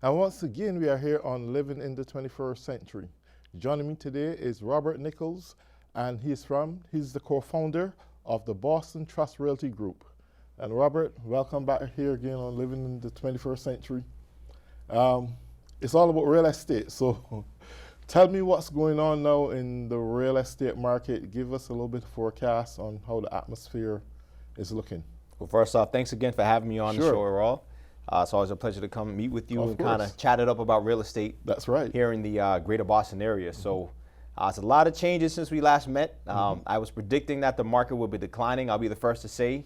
And once again, we are here on Living in the 21st Century. Joining me today is Robert Nichols, and he's the co-founder of the Boston Trust Realty Group. And Robert, welcome back here again on Living in the 21st Century. It's all about real estate, so tell me what's going on now in the real estate market. Give us a little bit of forecast on how the atmosphere is looking. Well, first off, thanks again for having me on the Sure. show, Raul. It's always a pleasure to come meet with you Of and kind course. of chat it up about real estate That's right. here in the greater Boston area. So it's a lot of changes since we last met. I was predicting that the market would be declining. I'll be the first to say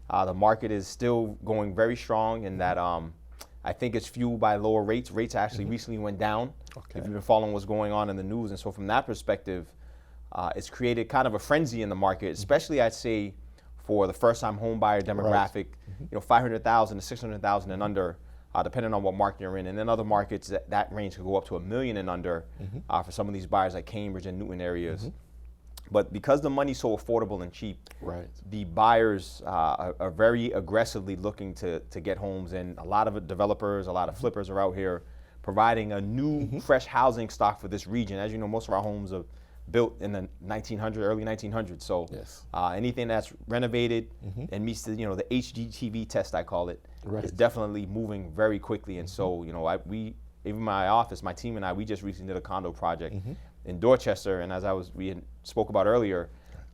the market is still going very strong, and that I think it's fueled by lower rates. Rates actually recently went down, Okay. if you've been following what's going on in the news. And so from that perspective, it's created kind of a frenzy in the market, especially I'd say for the first-time home buyer demographic, you know, 500,000 to 600,000 and under, depending on what market you're in. And then other markets, that range could go up to $1 million and under for some of these buyers like Cambridge and Newton areas. But because the money's so affordable and cheap, Right. the buyers are very aggressively looking to get homes, and a lot of developers, a lot of flippers are out here providing a new, fresh housing stock for this region. As you know, most of our homes are built in the early 1900s. So Yes. anything that's renovated and meets the, the HGTV test, I call it, Right. is definitely moving very quickly. And so, even my office, my team and I, we just recently did a condo project in Dorchester. And as we had spoke about earlier,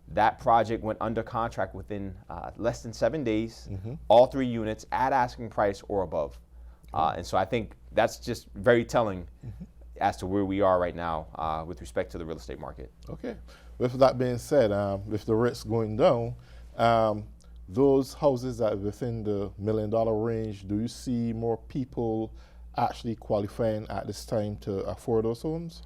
that project went under contract within less than 7 days, all 3 units at asking price or above. And so I think that's just very telling as to where we are right now with respect to the real estate market. Okay. With that being said, with the rates going down, those houses that are within the $1 million range, do you see more people actually qualifying at this time to afford those homes?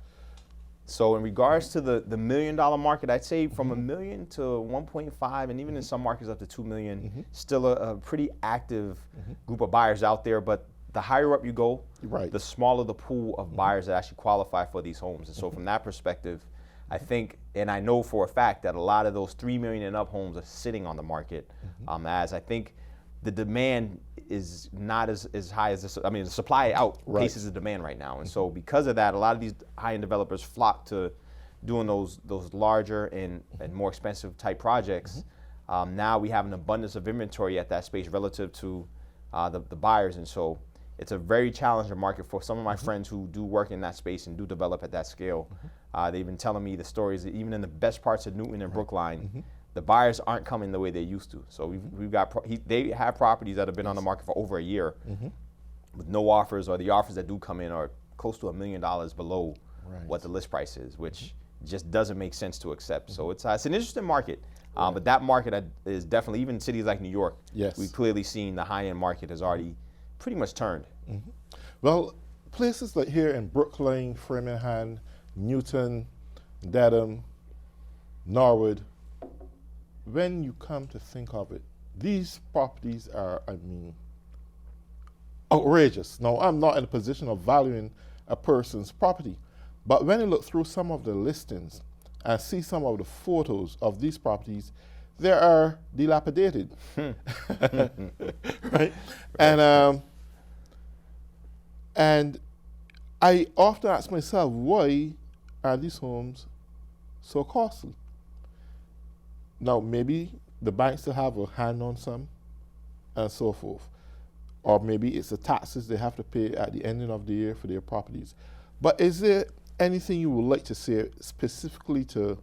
So in regards to the $1 million market, I'd say from $1 million to 1.5, and even in some markets up to 2 million, still a pretty active group of buyers out there. But the higher up you go, Right. the smaller the pool of buyers that actually qualify for these homes. And so from that perspective, I think, and I know for a fact that a lot of those 3 million and up homes are sitting on the market, as I think the demand is not as high as the supply outpaces the demand right now. And so because of that, a lot of these high-end developers flock to doing those larger and more expensive type projects. Now we have an abundance of inventory at that space relative to the buyers. And so it's a very challenging market for some of my friends who do work in that space and do develop at that scale. They've been telling me the stories that even in the best parts of Newton and Brookline, the buyers aren't coming the way they used to. So they have properties that have been on the market for over a year with no offers, or the offers that do come in are close to $1 million below what the list price is, which just doesn't make sense to accept. So it's an interesting market, but that market is definitely, even cities like New York, Yes. we've clearly seen the high-end market has already pretty much turned. Well, places like here in Brookline, Framingham, Newton, Dedham, Norwood, when you come to think of it, these properties are, outrageous. Now, I'm not in a position of valuing a person's property, but when you look through some of the listings and see some of the photos of these properties, they are dilapidated, right? And I often ask myself, why are these homes so costly? Now, maybe the banks still have a hand on some and so forth. Or maybe it's the taxes they have to pay at the ending of the year for their properties. But is there anything you would like to say specifically to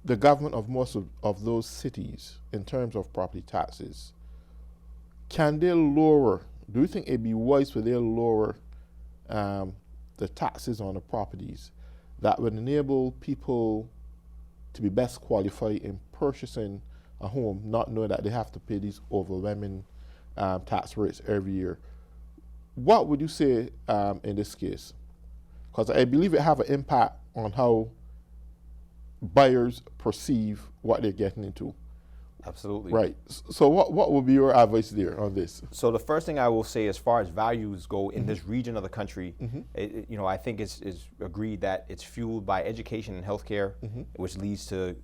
the government of most of those cities in terms of property taxes? Can they lower, do you think it'd be wise for they to lower the taxes on the properties that would enable people to be best qualified in purchasing a home, not knowing that they have to pay these overwhelming tax rates every year? What would you say in this case? Because I believe it have an impact on how buyers perceive what they're getting into. Absolutely. Right. So what would be your advice there on this? So the first thing I will say, as far as values go in this region of the country, I think it's agreed that it's fueled by education and healthcare, which leads to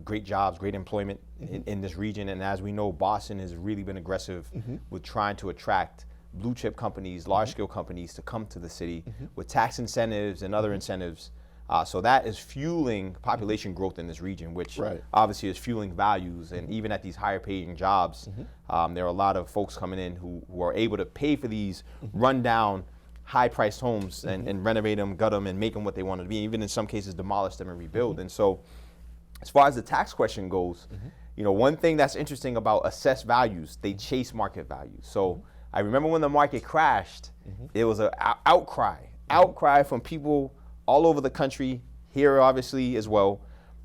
great jobs, great employment in this region. And as we know, Boston has really been aggressive with trying to attract blue chip companies, large scale companies to come to the city with tax incentives and other incentives. So that is fueling population growth in this region, which obviously is fueling values. And even at these higher paying jobs, there are a lot of folks coming in who are able to pay for these rundown, high priced homes and renovate them, gut them, and make them what they want to be. Even in some cases, demolish them and rebuild. And so as far as the tax question goes, you know, one thing that's interesting about assessed values, they chase market values. So I remember when the market crashed, it was an outcry from people all over the country, here obviously as well,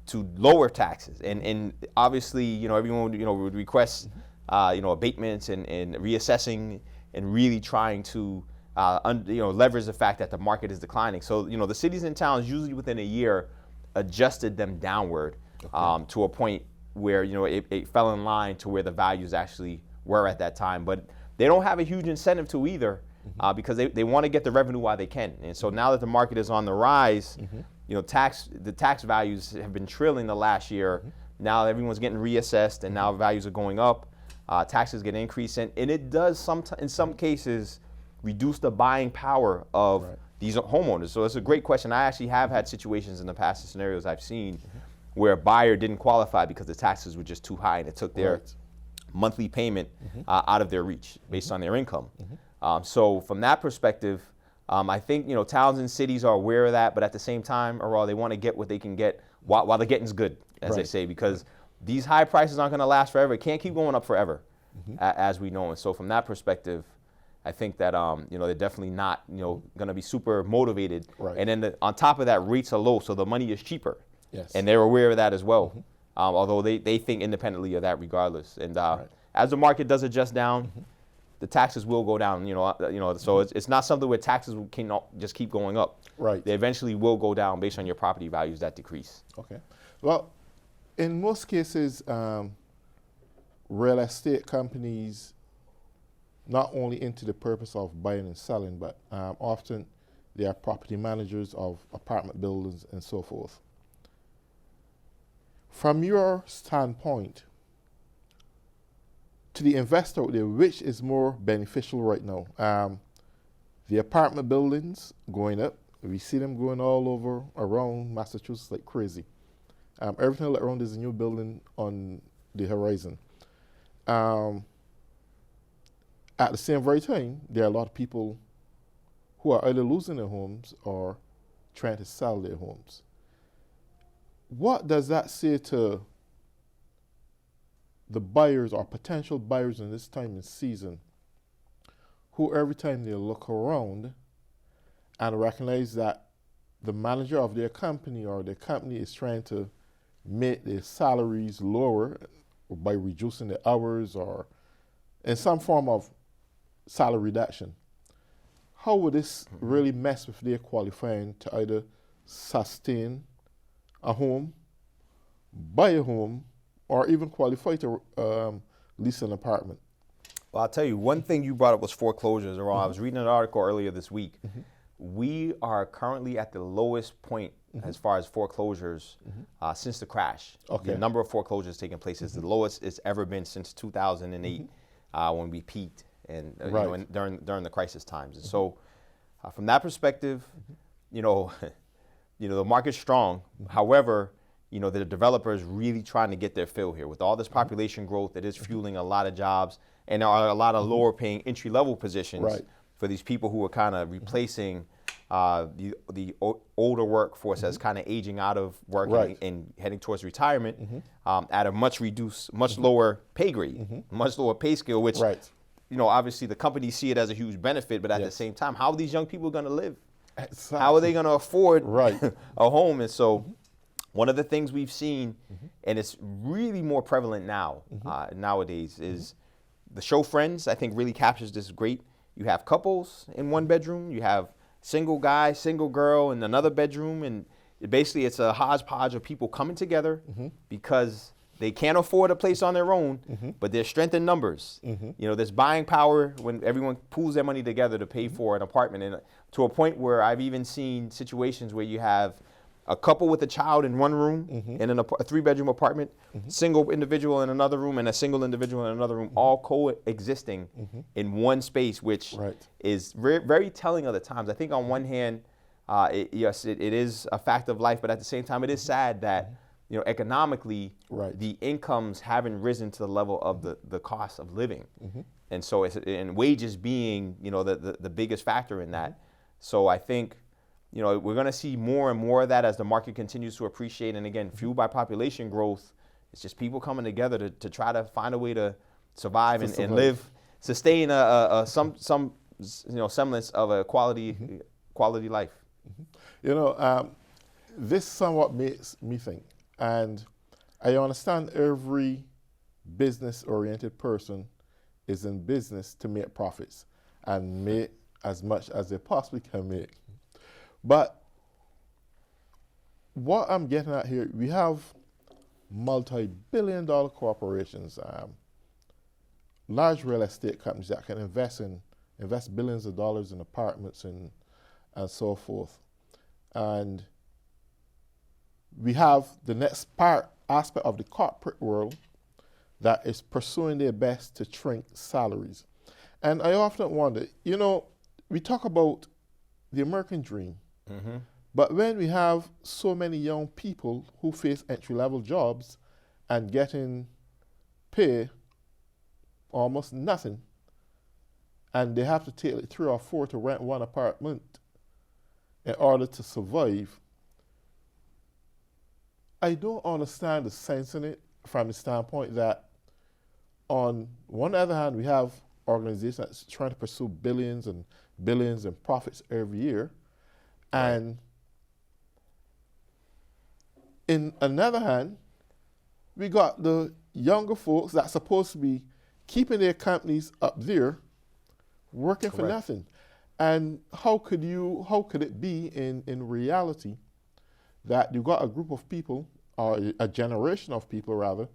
to lower taxes. And obviously, you know, everyone, you know, would request, you know, abatements and reassessing and really trying to, you know, leverage the fact that the market is declining. So, you know, the cities and towns usually within a year adjusted them downward to a point where, you know, it fell in line to where the values actually were at that time. But they don't have a huge incentive to either. Because they want to get the revenue while they can. And so now that the market is on the rise, you know, the tax values have been trailing the last year. Now everyone's getting reassessed and now values are going up. Taxes get increased. And it does in some cases reduce the buying power of these homeowners. So it's a great question. I actually have had situations in the past, scenarios I've seen, where a buyer didn't qualify because the taxes were just too high and it took their monthly payment out of their reach based on their income. So from that perspective, I think, you know, towns and cities are aware of that, but at the same time, they want to get what they can get while the getting's good, as they say, because these high prices aren't going to last forever. It can't keep going up forever, as we know. And so from that perspective, I think that, you know, they're definitely not, you know, going to be super motivated. And then on top of that, rates are low, so the money is cheaper. And they're aware of that as well, although they think independently of that regardless. And as the market does adjust down, the taxes will go down, you know. So it's not something where taxes can just keep going up. They eventually will go down based on your property values that decrease. Well, in most cases, real estate companies not only into the purpose of buying and selling, but often they are property managers of apartment buildings and so forth. From your standpoint, to the investor out there, which is more beneficial right now? The apartment buildings going up. We see them going all over around Massachusetts like crazy. Everything around is a new building on the horizon. At the same very time, there are a lot of people who are either losing their homes or trying to sell their homes. What does that say to the buyers or potential buyers in this time and season, who every time they look around and recognize that the manager of their company or their company is trying to make their salaries lower by reducing the hours or in some form of salary reduction, how would this really mess with their qualifying to either sustain a home, buy a home, or even qualify to lease an apartment? Well, I'll tell you, one thing you brought up was foreclosures. I was reading an article earlier this week. We are currently at the lowest point as far as foreclosures since the crash. The number of foreclosures taking place is the lowest it's ever been since 2008 when we peaked and you know, during the crisis times. And so from that perspective, you know, the market's strong. However, you know, the developers really trying to get their fill here. With all this population growth, it is fueling a lot of jobs, and there are a lot of lower paying entry-level positions for these people who are kind of replacing the older workforce that's kind of aging out of work and heading towards retirement at a much lower pay grade, much lower pay scale, which, you know, obviously the companies see it as a huge benefit, but at the same time, how are these young people going to live? How are they going to afford a home? And so one of the things we've seen, and it's really more prevalent now, nowadays, is the show Friends, I think, really captures this great. You have couples in one bedroom, you have single guy, single girl in another bedroom, and basically it's a hodgepodge of people coming together because they can't afford a place on their own, but there's strength in numbers. You know, there's buying power when everyone pools their money together to pay for an apartment, and to a point where I've even seen situations where you have a couple with a child in one room in a 3-bedroom apartment, single individual in another room, and a single individual in another room, all coexisting in one space, which is very telling of the times. I think on one hand, yes, it is a fact of life, but at the same time, it is sad that economically, the incomes haven't risen to the level of the cost of living, and so and wages being the biggest factor in that. So I think we're going to see more and more of that as the market continues to appreciate. And again, fueled by population growth, it's just people coming together to try to find a way to survive and live, sustain some semblance of a quality life. This somewhat makes me think, and I understand every business-oriented person is in business to make profits and make as much as they possibly can make. But what I'm getting at here, we have multi-billion-dollar corporations, large real estate companies that can invest billions of dollars in apartments and so forth. And we have the next aspect of the corporate world that is pursuing their best to shrink salaries. And I often wonder, we talk about the American dream, but when we have so many young people who face entry-level jobs and getting pay almost nothing, and they have to take like 3 or 4 to rent one apartment in order to survive, I don't understand the sense in it from the standpoint that on one other hand, we have organizations that's trying to pursue billions and billions in profits every year. And in another hand, we got the younger folks that's supposed to be keeping their companies up there, working for nothing. And how could it be in reality that you got a group of people, or a generation of people rather,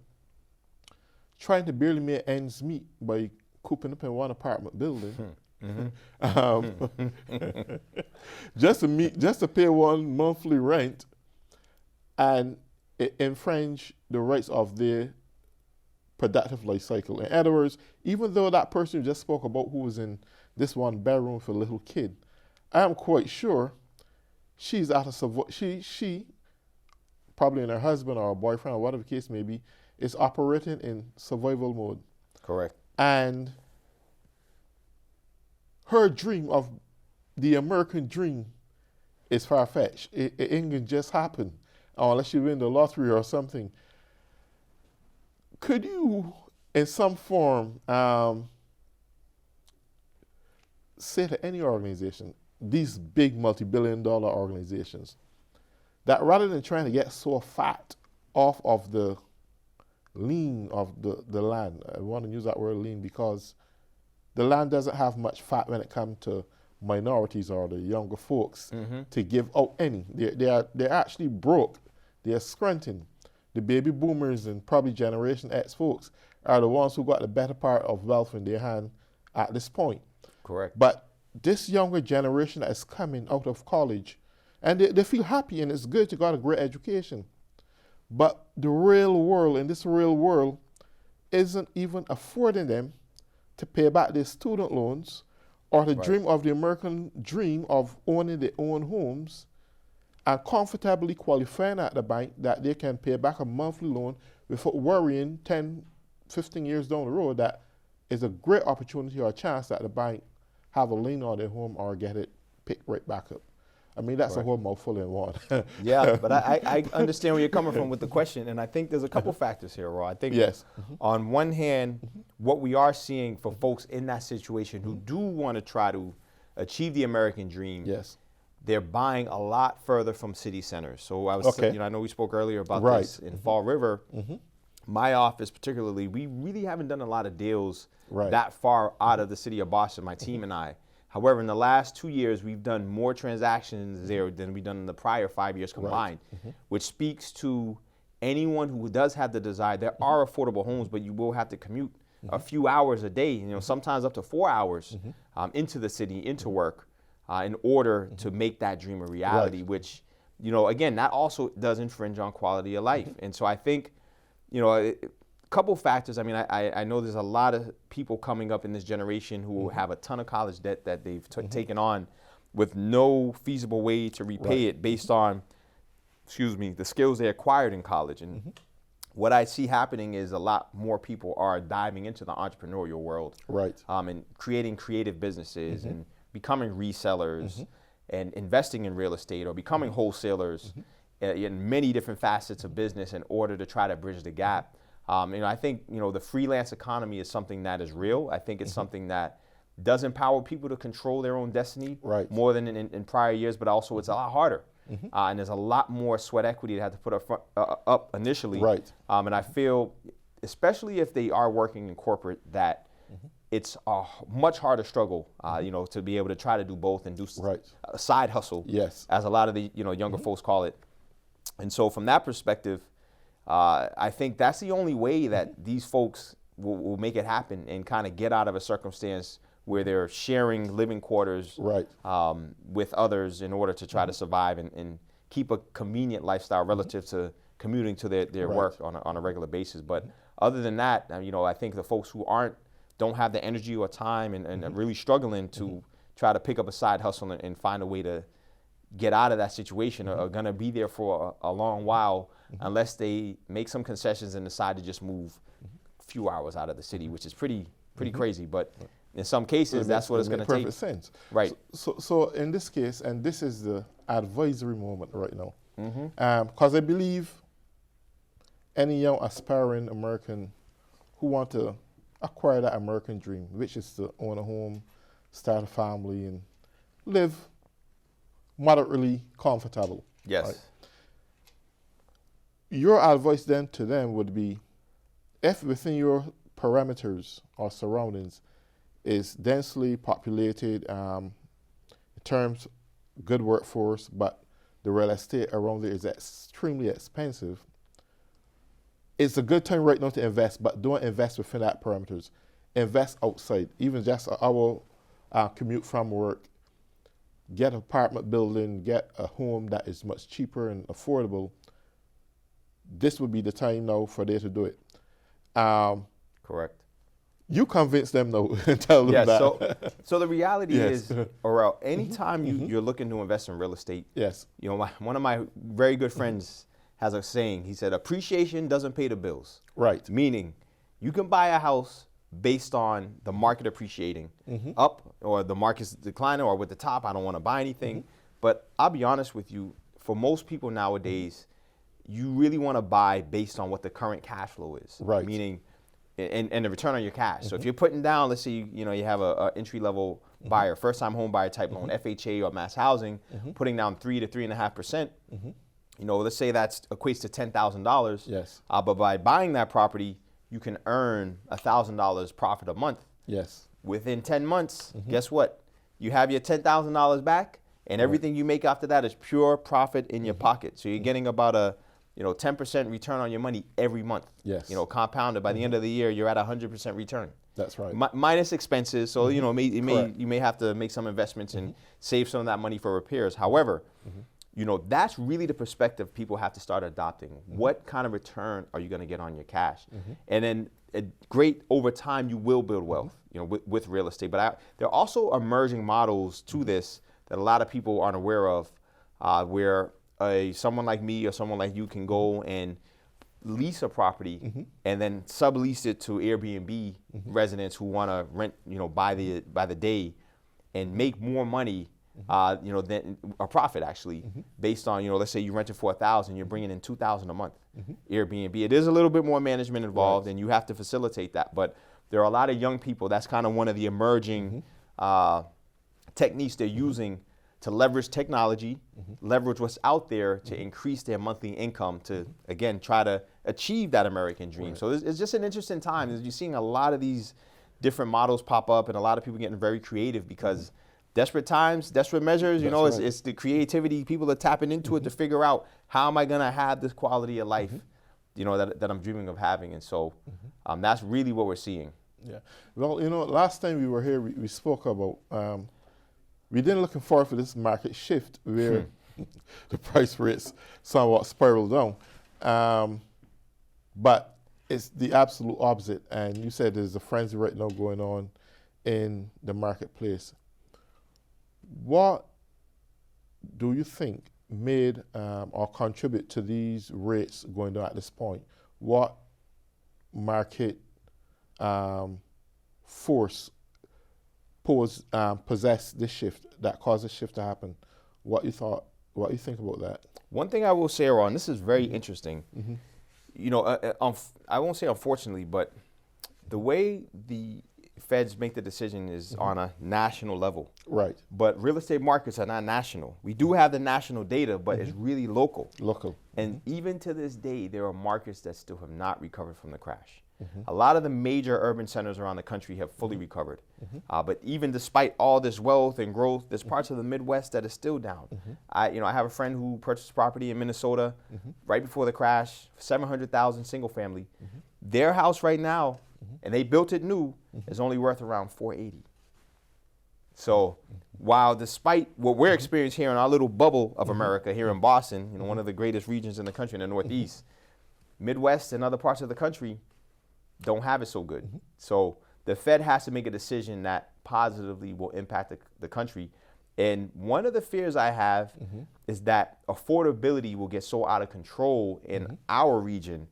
trying to barely make ends meet by cooping up in one apartment building, just to pay one monthly rent, and infringe the rights of their productive life cycle. In other words, even though that person you just spoke about who was in this one bedroom for a little kid, I am quite sure she's out of she probably in her husband or a boyfriend or whatever the case may be, is operating in survival mode. Correct. And her dream of the American dream is far-fetched. It ain't gonna just happen unless you win the lottery or something. Could you, in some form, say to any organization, these big multi-billion-dollar organizations, that rather than trying to get so fat off of the lean of the land, I want to use that word lean because the land doesn't have much fat when it comes to minorities or the younger folks to give out any. They're actually broke. They're scrunting. The baby boomers and probably Generation X folks are the ones who got the better part of wealth in their hand at this point. Correct. But this younger generation that is coming out of college, and they feel happy and it's good to got a great education. But the real world, in this real world, isn't even affording them to pay back their student loans or to dream of the American dream of owning their own homes and comfortably qualifying at the bank that they can pay back a monthly loan without worrying 10, 15 years down the road that is a great opportunity or a chance that the bank have a lien on their home or get it picked right back up. I mean, that's a whole mouthful in one. Yeah, but I understand where you're coming from with the question, and I think there's a couple factors here, Raw. I think on one hand, what we are seeing for folks in that situation who do want to try to achieve the American dream, they're buying a lot further from city centers. So I was, I know we spoke earlier about this in Fall River. My office particularly, we really haven't done a lot of deals that far out of the city of Boston, my team and I. However, in the last 2 years, we've done more transactions there than we've done in the prior 5 years combined, which speaks to anyone who does have the desire. There are affordable homes, but you will have to commute a few hours a day, sometimes up to 4 hours into the city, into work, in order to make that dream a reality, which again, that also does infringe on quality of life. And so I think, a couple factors. I mean, I know there's a lot of people coming up in this generation who have a ton of college debt that they've taken on with no feasible way to repay it based on, the skills they acquired in college. And what I see happening is a lot more people are diving into the entrepreneurial world, and creating creative businesses and becoming resellers and investing in real estate or becoming wholesalers in many different facets of business in order to try to bridge the gap. I think the freelance economy is something that is real. I think it's something that does empower people to control their own destiny more than in prior years, but also it's a lot harder. And there's a lot more sweat equity they have to put up initially. And I feel, especially if they are working in corporate, that it's a much harder struggle, to be able to try to do both and do a side hustle, as a lot of the younger folks call it. And so from that perspective, I think that's the only way that these folks will make it happen and kind of get out of a circumstance where they're sharing living quarters with others in order to try to survive and keep a convenient lifestyle relative to commuting to their work on a regular basis. But other than that, I think the folks who don't have the energy or time and are really struggling to try to pick up a side hustle and find a way to get out of that situation are going to be there for a long while unless they make some concessions and decide to just move a few hours out of the city, which is pretty crazy. But in some cases, that's what it's going to take. Perfect sense. Right. So in this case, and this is the advisory moment right now, because I believe any young aspiring American who want to acquire that American dream, which is to own a home, start a family, and live moderately comfortable. Yes. Right? Your advice then to them would be, if within your parameters or surroundings is densely populated, in terms good workforce, but the real estate around it is extremely expensive, it's a good time right now to invest, but don't invest within that parameters. Invest outside, even just an hour commute from work. Get an apartment building, get a home that is much cheaper and affordable. This would be the time now for them to do it. Correct. You convince them though and tell them that. So the reality is, Orel, anytime you're looking to invest in real estate, one of my very good friends has a saying. He said, appreciation doesn't pay the bills. Right. Meaning, you can buy a house based on the market appreciating up or the market's declining or with the top, I don't want to buy anything. But I'll be honest with you, for most people nowadays, you really want to buy based on what the current cash flow is. Right. Meaning, and the return on your cash. So if you're putting down, let's say you have a entry level buyer, first time home buyer type loan, FHA or mass housing, putting down 3 to 3.5%. Let's say that equates to $10,000. Yes. But by buying that property, you can earn $1,000 profit a month. Yes. Within 10 months, guess what? You have your $10,000 back, and everything you make after that is pure profit in your pocket. So you're getting about a 10% return on your money every month. Yes. Compounded. By the end of the year, you're at 100% return. That's right. Minus expenses. So you may have to make some investments and save some of that money for repairs. However, that's really the perspective people have to start adopting. What kind of return are you going to get on your cash? And then over time, you will build wealth, with real estate. But there are also emerging models to this that a lot of people aren't aware of, where someone like me or someone like you can go and lease a property and then sublease it to Airbnb residents who want to rent, by the day, and make more money. Then a profit actually, based on, let's say you rent it for $1,000, you're bringing in $2,000 a month. Airbnb, it is a little bit more management involved, and you have to facilitate that. But there are a lot of young people. That's kind of one of the emerging techniques they're using to leverage technology, leverage what's out there to increase their monthly income to, again, try to achieve that American dream. So it's just an interesting time. You're seeing a lot of these different models pop up, and a lot of people getting very creative because desperate times, desperate measures, it's the creativity. People are tapping into it to figure out, how am I going to have this quality of life, that I'm dreaming of having. And so that's really what we're seeing. Yeah. Well, last time we were here, we spoke about, we didn't looking forward for this market shift where the price rates somewhat spiral down. But it's the absolute opposite. And you said there's a frenzy right now going on in the marketplace. What do you think made or contribute to these rates going down at this point? What market force possessed this shift that caused this shift to happen? What you think about that? One thing I will say, Ron, this is very interesting. You know, I won't say unfortunately, but the way the Feds make the decision is on a national level. Right. But real estate markets are not national. We do have the national data, but it's really local. Local. And even to this day, there are markets that still have not recovered from the crash. A lot of the major urban centers around the country have fully recovered. But even despite all this wealth and growth, there's parts of the Midwest that are still down. I have a friend who purchased property in Minnesota right before the crash, 700,000 single family. Their house right now, and they built it new, is only worth around 480. So while despite what we're experiencing here in our little bubble of America here in Boston, you know, one of the greatest regions in the country in the Northeast, Midwest and other parts of the country don't have it so good. So the Fed has to make a decision that positively will impact the country. And one of the fears I have is that affordability will get so out of control in our region,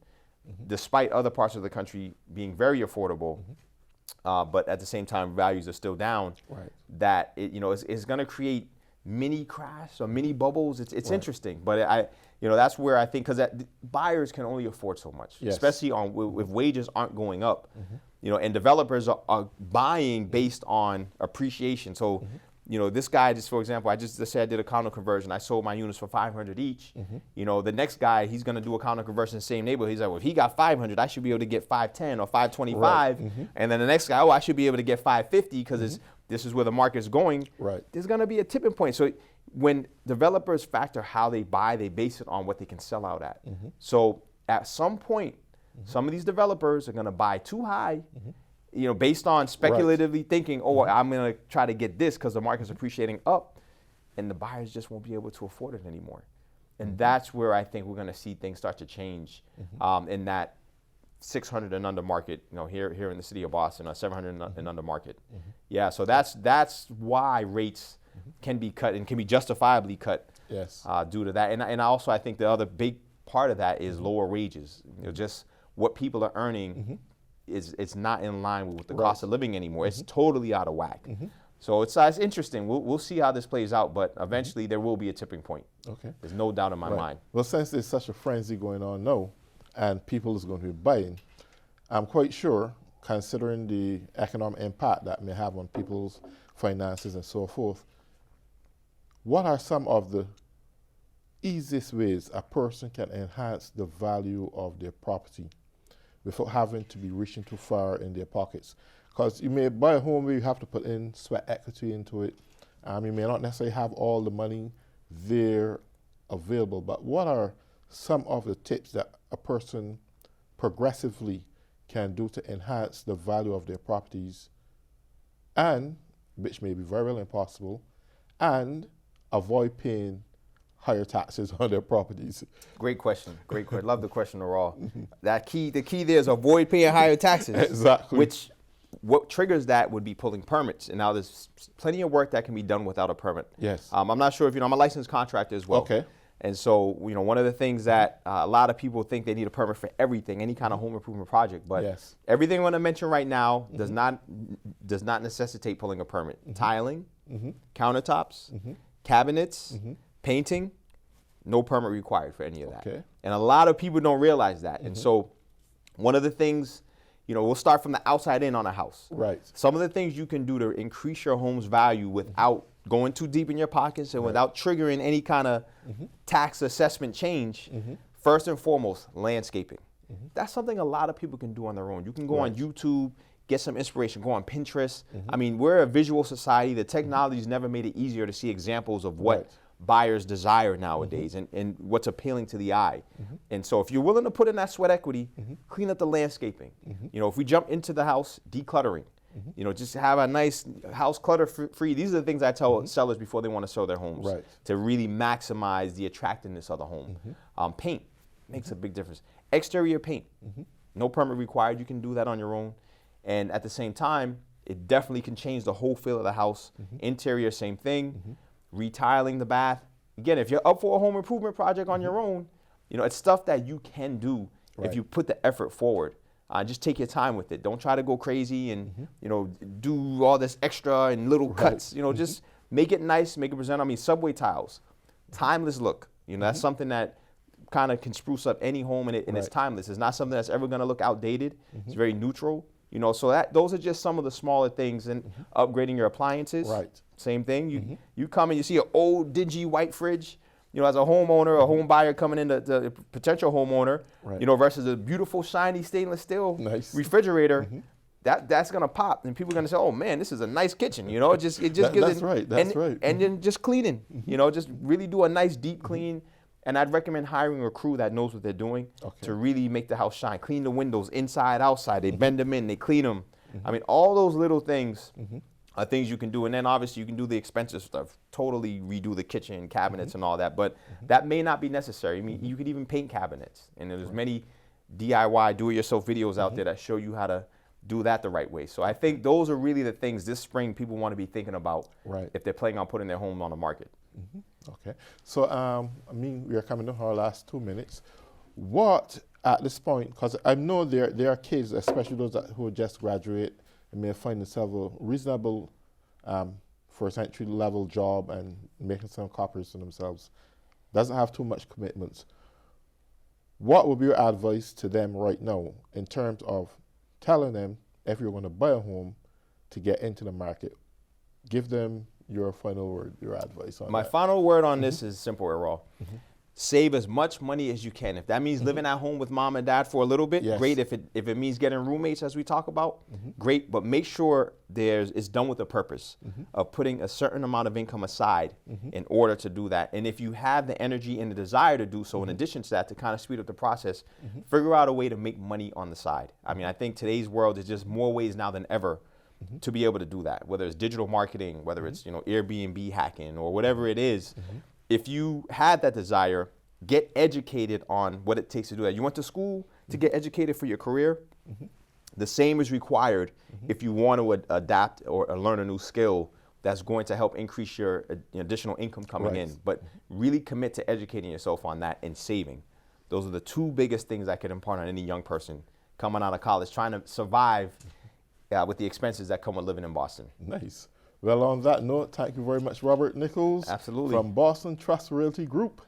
despite other parts of the country being very affordable, but at the same time values are still down, that it's going to create mini crash or mini bubbles. It's interesting, but that's where I think, because buyers can only afford so much, especially if wages aren't going up, and developers are buying based on appreciation. So, this guy, just for example, I just said I did a condo conversion. I sold my units for $500 each. The next guy, he's going to do a condo conversion in the same neighborhood. He's like, well, if he got $500, I should be able to get $510 or $525. And then the next guy, I should be able to get $550 because this is where the market's going. There's going to be a tipping point. So when developers factor how they buy, they base it on what they can sell out at. So at some point, some of these developers are going to buy too high, based on speculatively thinking, I'm going to try to get this because the market's appreciating up, and the buyers just won't be able to afford it anymore. And that's where I think we're going to see things start to change in that 600 and under market, here in the city of Boston, or 700 and under market. Yeah, so that's why rates can be cut and can be justifiably cut due to that. And also I think the other big part of that is lower wages. Just what people are earning it's not in line with the cost of living anymore. It's totally out of whack. So it's interesting. We'll see how this plays out, but eventually there will be a tipping point. There's no doubt in my mind. Well, since there's such a frenzy going on now, and people is going to be buying, I'm quite sure, considering the economic impact that may have on people's finances and so forth, what are some of the easiest ways a person can enhance the value of their property without having to be reaching too far in their pockets? Because you may buy a home where you have to put in sweat equity into it. You may not necessarily have all the money there available, but what are some of the tips that a person progressively can do to enhance the value of their properties, and which may be very impossible, and avoid paying higher taxes on their properties? Great question. Love the question, overall. The key there is avoid paying higher taxes. Exactly. What triggers that would be pulling permits. And now there's plenty of work that can be done without a permit. I'm not sure if I'm a licensed contractor as well. And so, one of the things that a lot of people think they need a permit for everything, any kind of home improvement project, but everything I'm going to mention right now does not necessitate pulling a permit. Tiling, countertops, cabinets, painting, no permit required for any of that. And a lot of people don't realize that. And so one of the things, we'll start from the outside in on a house. Some of the things you can do to increase your home's value without going too deep in your pockets and without triggering any kind of tax assessment change, first and foremost, landscaping. That's something a lot of people can do on their own. You can go on YouTube, get some inspiration, go on Pinterest. I mean, we're a visual society. The technology's never made it easier to see examples of what buyers desire nowadays and what's appealing to the eye. And so if you're willing to put in that sweat equity, clean up the landscaping. If we jump into the house, decluttering. You know, just have a nice house clutter free. These are the things I tell sellers before they want to sell their homes, Right. to really maximize the attractiveness of the home. Paint makes a big difference. Exterior paint, no permit required. You can do that on your own. And at the same time, it definitely can change the whole feel of the house. Interior, same thing. Retiling the bath. Again, if you're up for a home improvement project on your own, you know, it's stuff that you can do if you put the effort forward. Just take your time with it. Don't try to go crazy and, you know, do all this extra and little cuts. You know, just make it nice, make it present. I mean, subway tiles, timeless look. You know, that's something that kind of can spruce up any home, and it's timeless. It's not something that's ever going to look outdated. It's very neutral. You know, so those are just some of the smaller things. And upgrading your appliances, same thing. You come and you see an old dingy white fridge. You know, as a homeowner, a home buyer coming in, the potential homeowner, you know, versus a beautiful shiny stainless steel refrigerator, that's gonna pop, and people are gonna say, "Oh man, this is a nice kitchen." You know, it just gives that's it. right. That's right. And then just cleaning. You know, just really do a nice deep clean. And I'd recommend hiring a crew that knows what they're doing to really make the house shine. Clean the windows inside, outside. They bend them in, they clean them. I mean, all those little things are things you can do. And then obviously you can do the expensive stuff, totally redo the kitchen, cabinets and all that. But that may not be necessary. I mean, you could even paint cabinets. And there's many DIY, do-it-yourself videos out there that show you how to do that the right way. So I think those are really the things this spring people want to be thinking about if they're planning on putting their home on the market. Okay. So, I mean, we are coming to our last 2 minutes. What, at this point, because I know there are kids, especially those who just graduate and may find themselves a reasonable first entry level job and making some coppers for themselves, doesn't have too much commitments. What would be your advice to them right now in terms of telling them if you're going to buy a home to get into the market? Give them your final word, your advice on My that. final word on this is simple, Errol. Save as much money as you can. If that means living at home with mom and dad for a little bit, great. If it means getting roommates, as we talk about, great. But make sure it's done with a purpose of putting a certain amount of income aside in order to do that. And if you have the energy and the desire to do so, in addition to that, to kind of speed up the process, figure out a way to make money on the side. I mean, I think today's world is just more ways now than ever to be able to do that, whether it's digital marketing, whether it's, you know, Airbnb hacking or whatever it is. If you had that desire, get educated on what it takes to do that. You went to school to get educated for your career. The same is required if you want to adapt or learn a new skill that's going to help increase your additional income coming in. But really commit to educating yourself on that and saving. Those are the two biggest things I could impart on any young person coming out of college, trying to survive with the expenses that come with living in Boston. Nice. Well, on that note, thank you very much, Robert Nichols. Absolutely. From Boston Trust Realty Group.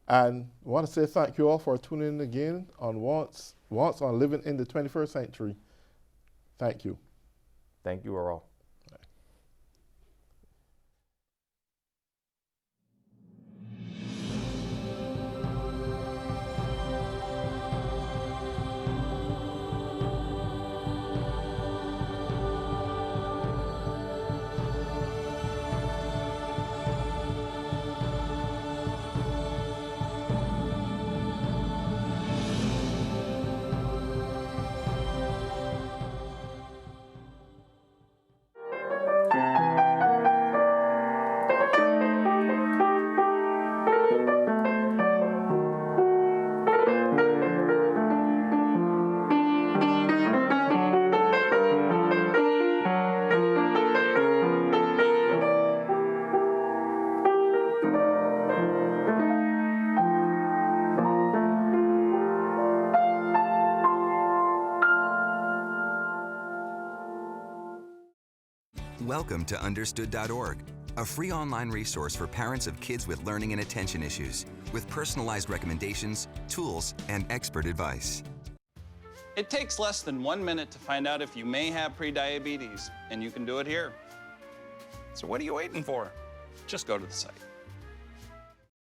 And I want to say thank you all for tuning in again on Wants on Living in the 21st Century. Thank you. Thank you, Errol. Welcome to Understood.org, a free online resource for parents of kids with learning and attention issues, with personalized recommendations, tools, and expert advice. It takes less than 1 minute to find out if you may have prediabetes, and you can do it here. So what are you waiting for? Just go to the site.